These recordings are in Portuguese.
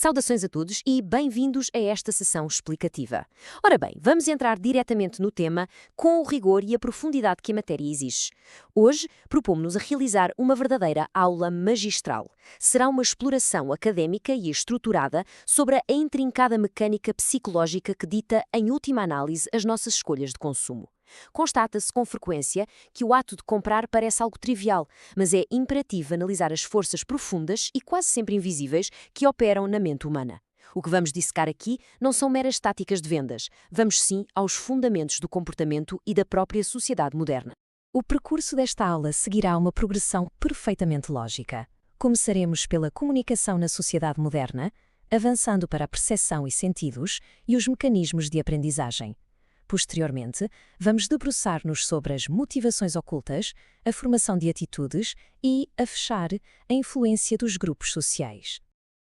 Saudações a todos e bem-vindos a esta sessão explicativa. Ora bem, vamos entrar diretamente no tema com o rigor e a profundidade que a matéria exige. Hoje, propomos-nos a realizar uma verdadeira aula magistral. Será uma exploração académica e estruturada sobre a intrincada mecânica psicológica que dita, em última análise, as nossas escolhas de consumo. Constata-se com frequência que o ato de comprar parece algo trivial, mas é imperativo analisar as forças profundas e quase sempre invisíveis que operam na mente humana. O que vamos dissecar aqui não são meras táticas de vendas, vamos sim aos fundamentos do comportamento e da própria sociedade moderna. O percurso desta aula seguirá uma progressão perfeitamente lógica. Começaremos pela comunicação na sociedade moderna, avançando para a percepção e sentidos e os mecanismos de aprendizagem. Posteriormente, vamos debruçar-nos sobre as motivações ocultas, a formação de atitudes e, a fechar, a influência dos grupos sociais.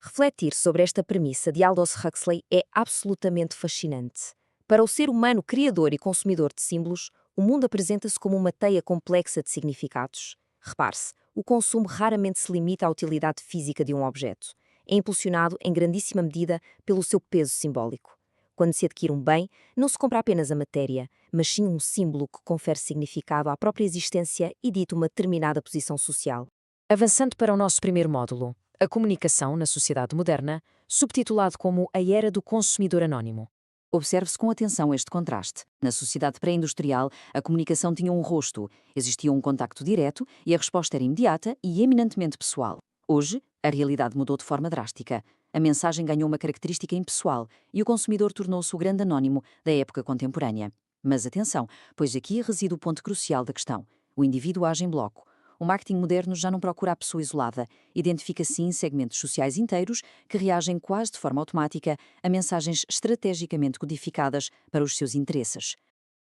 Refletir sobre esta premissa de Aldous Huxley é absolutamente fascinante. Para o ser humano criador e consumidor de símbolos, o mundo apresenta-se como uma teia complexa de significados. Repare-se, o consumo raramente se limita à utilidade física de um objeto. É impulsionado, em grandíssima medida, pelo seu peso simbólico. Quando se adquire um bem, não se compra apenas a matéria, mas sim um símbolo que confere significado à própria existência e dita uma determinada posição social. Avançando para o nosso primeiro módulo, a comunicação na sociedade moderna, subtitulado como A Era do Consumidor Anónimo. Observe-se com atenção este contraste. Na sociedade pré-industrial, a comunicação tinha um rosto, existia um contacto direto e a resposta era imediata e eminentemente pessoal. Hoje, a realidade mudou de forma drástica. A mensagem ganhou uma característica impessoal e o consumidor tornou-se o grande anónimo da época contemporânea. Mas atenção, pois aqui reside o ponto crucial da questão. O indivíduo age em bloco. O marketing moderno já não procura a pessoa isolada, identifica sim segmentos sociais inteiros que reagem quase de forma automática a mensagens estrategicamente codificadas para os seus interesses.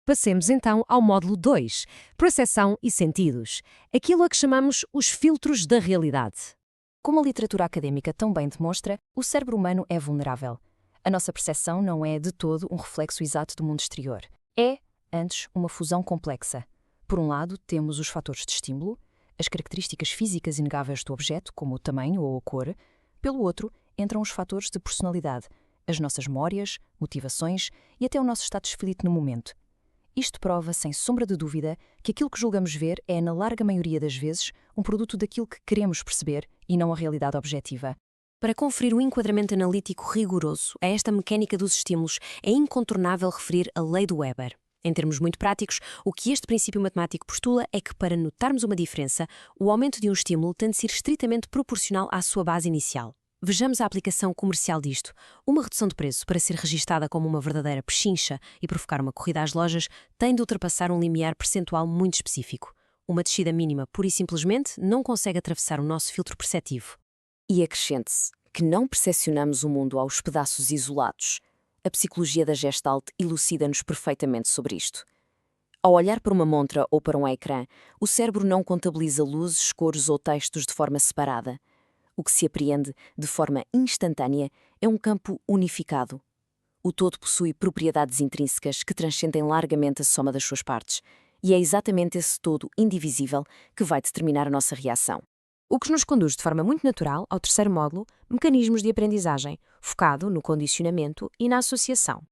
Passemos então ao módulo 2, Percepção e Sentidos, aquilo a que chamamos os filtros da realidade. Como a literatura académica tão bem demonstra, o cérebro humano é vulnerável. A nossa percepção não é, de todo, um reflexo exato do mundo exterior. É, antes, uma fusão complexa. Por um lado, temos os fatores de estímulo, as características físicas inegáveis do objeto, como o tamanho ou a cor. Pelo outro, entram os fatores de personalidade, as nossas memórias, motivações e até o nosso estado de espírito no momento. Isto prova, sem sombra de dúvida, que aquilo que julgamos ver é, na larga maioria das vezes, um produto daquilo que queremos perceber e não a realidade objetiva. Para conferir um enquadramento analítico rigoroso a esta mecânica dos estímulos, é incontornável referir a lei do Weber. Em termos muito práticos, o que este princípio matemático postula é que, para notarmos uma diferença, o aumento de um estímulo tem de ser estritamente proporcional à sua base inicial. Vejamos a aplicação comercial disto. Uma redução de preço, para ser registada como uma verdadeira pechincha e provocar uma corrida às lojas, tem de ultrapassar um limiar percentual muito específico. Uma descida mínima, pura e simplesmente, não consegue atravessar o nosso filtro perceptivo. E acrescente-se que não percepcionamos o mundo aos pedaços isolados. A psicologia da Gestalt elucida-nos perfeitamente sobre isto. Ao olhar para uma montra ou para um ecrã, o cérebro não contabiliza luzes, cores ou textos de forma separada. O que se apreende de forma instantânea é um campo unificado. O todo possui propriedades intrínsecas que transcendem largamente a soma das suas partes, e é exatamente esse todo indivisível que vai determinar a nossa reação. O que nos conduz de forma muito natural ao terceiro módulo, Mecanismos de Aprendizagem, focado no condicionamento e na associação.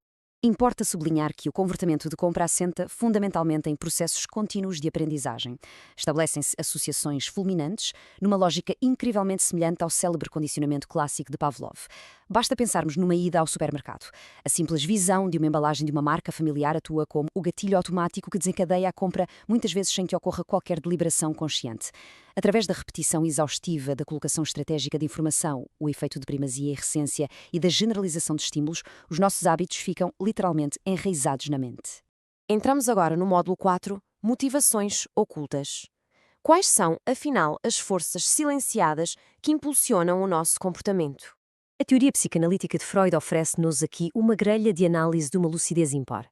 Importa sublinhar que o comportamento de compra assenta fundamentalmente em processos contínuos de aprendizagem. Estabelecem-se associações fulminantes numa lógica incrivelmente semelhante ao célebre condicionamento clássico de Pavlov. Basta pensarmos numa ida ao supermercado. A simples visão de uma embalagem de uma marca familiar atua como o gatilho automático que desencadeia a compra, muitas vezes sem que ocorra qualquer deliberação consciente. Através da repetição exaustiva da colocação estratégica de informação, o efeito de primazia e recência e da generalização de estímulos, os nossos hábitos ficam literalmente enraizados na mente. Entramos agora no módulo 4, Motivações ocultas. Quais são, afinal, as forças silenciadas que impulsionam o nosso comportamento? A teoria psicanalítica de Freud oferece-nos aqui uma grelha de análise de uma lucidez ímpar.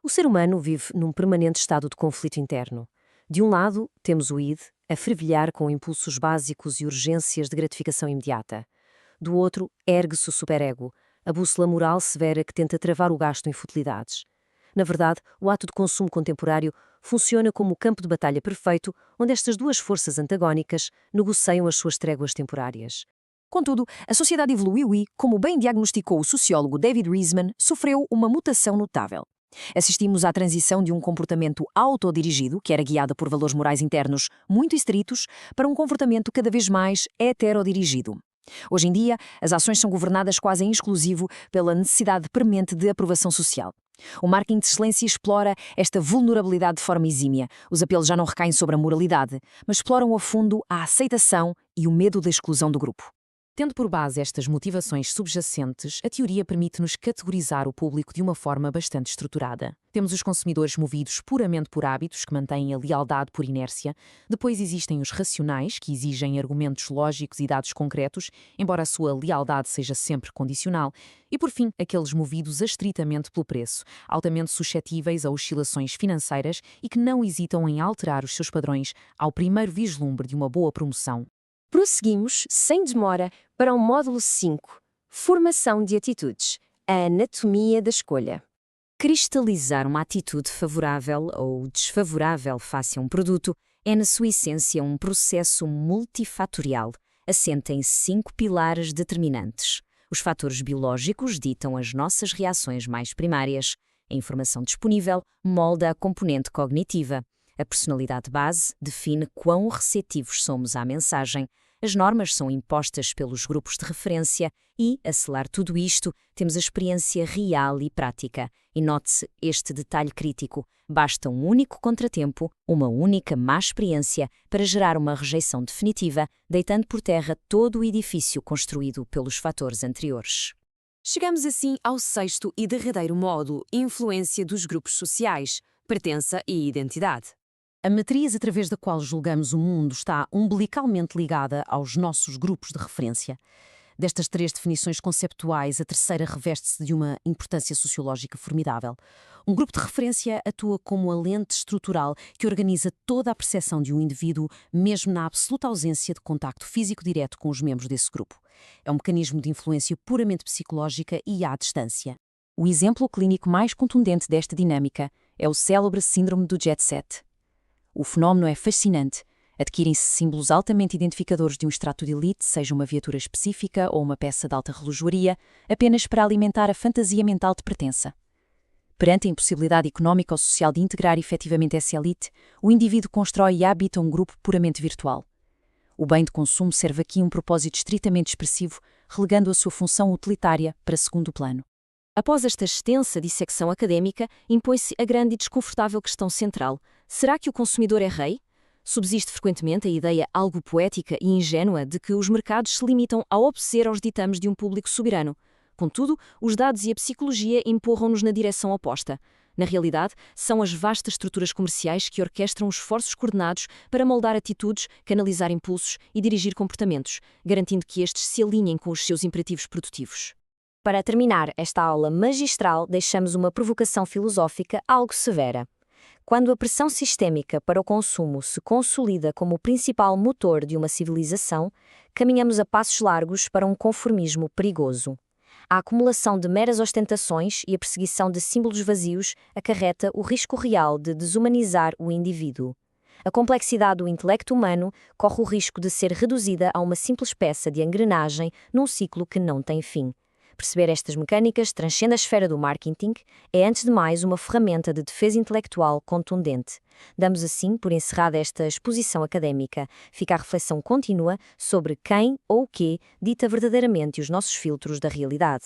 O ser humano vive num permanente estado de conflito interno. De um lado, temos o id, a fervilhar com impulsos básicos e urgências de gratificação imediata. Do outro, ergue-se o superego, a bússola moral severa que tenta travar o gasto em futilidades. Na verdade, o ato de consumo contemporâneo funciona como o campo de batalha perfeito onde estas duas forças antagónicas negociam as suas tréguas temporárias. Contudo, a sociedade evoluiu e, como bem diagnosticou o sociólogo David Riesman, sofreu uma mutação notável. Assistimos à transição de um comportamento autodirigido, que era guiado por valores morais internos muito estritos, para um comportamento cada vez mais heterodirigido. Hoje em dia, as ações são governadas quase em exclusivo pela necessidade premente de aprovação social. O marketing de excelência explora esta vulnerabilidade de forma exímia. Os apelos já não recaem sobre a moralidade, mas exploram a fundo a aceitação e o medo da exclusão do grupo. Tendo por base estas motivações subjacentes, a teoria permite-nos categorizar o público de uma forma bastante estruturada. Temos os consumidores movidos puramente por hábitos, que mantêm a lealdade por inércia. Depois existem os racionais, que exigem argumentos lógicos e dados concretos, embora a sua lealdade seja sempre condicional. E, por fim, aqueles movidos estritamente pelo preço, altamente suscetíveis a oscilações financeiras e que não hesitam em alterar os seus padrões ao primeiro vislumbre de uma boa promoção. Prosseguimos, sem demora, para o módulo 5, Formação de Atitudes, a anatomia da escolha. Cristalizar uma atitude favorável ou desfavorável face a um produto é, na sua essência, um processo multifatorial, assente em 5 pilares determinantes. Os fatores biológicos ditam as nossas reações mais primárias. A informação disponível molda a componente cognitiva. A personalidade base define quão receptivos somos à mensagem. As normas são impostas pelos grupos de referência e, a selar tudo isto, temos a experiência real e prática. E note-se este detalhe crítico. Basta um único contratempo, uma única má experiência, para gerar uma rejeição definitiva, deitando por terra todo o edifício construído pelos fatores anteriores. Chegamos assim ao 6º e derradeiro módulo, influência dos grupos sociais, pertença e identidade. A matriz através da qual julgamos o mundo está umbilicalmente ligada aos nossos grupos de referência. Destas 3 definições conceptuais, a terceira reveste-se de uma importância sociológica formidável. Um grupo de referência atua como a lente estrutural que organiza toda a percepção de um indivíduo, mesmo na absoluta ausência de contacto físico direto com os membros desse grupo. É um mecanismo de influência puramente psicológica e à distância. O exemplo clínico mais contundente desta dinâmica é o célebre síndrome do jet set. O fenómeno é fascinante. Adquirem-se símbolos altamente identificadores de um extrato de elite, seja uma viatura específica ou uma peça de alta relojoaria, apenas para alimentar a fantasia mental de pertença. Perante a impossibilidade económica ou social de integrar efetivamente essa elite, o indivíduo constrói e habita um grupo puramente virtual. O bem de consumo serve aqui um propósito estritamente expressivo, relegando a sua função utilitária para segundo plano. Após esta extensa dissecção académica, impõe-se a grande e desconfortável questão central. Será que o consumidor é rei? Subsiste frequentemente a ideia algo poética e ingênua de que os mercados se limitam a obedecer aos ditames de um público soberano. Contudo, os dados e a psicologia empurram-nos na direção oposta. Na realidade, são as vastas estruturas comerciais que orquestram esforços coordenados para moldar atitudes, canalizar impulsos e dirigir comportamentos, garantindo que estes se alinhem com os seus imperativos produtivos. Para terminar esta aula magistral, deixamos uma provocação filosófica algo severa. Quando a pressão sistémica para o consumo se consolida como o principal motor de uma civilização, caminhamos a passos largos para um conformismo perigoso. A acumulação de meras ostentações e a perseguição de símbolos vazios acarreta o risco real de desumanizar o indivíduo. A complexidade do intelecto humano corre o risco de ser reduzida a uma simples peça de engrenagem num ciclo que não tem fim. Perceber estas mecânicas transcende a esfera do marketing, é antes de mais uma ferramenta de defesa intelectual contundente. Damos assim por encerrada esta exposição académica. Fica a reflexão contínua sobre quem ou o que dita verdadeiramente os nossos filtros da realidade.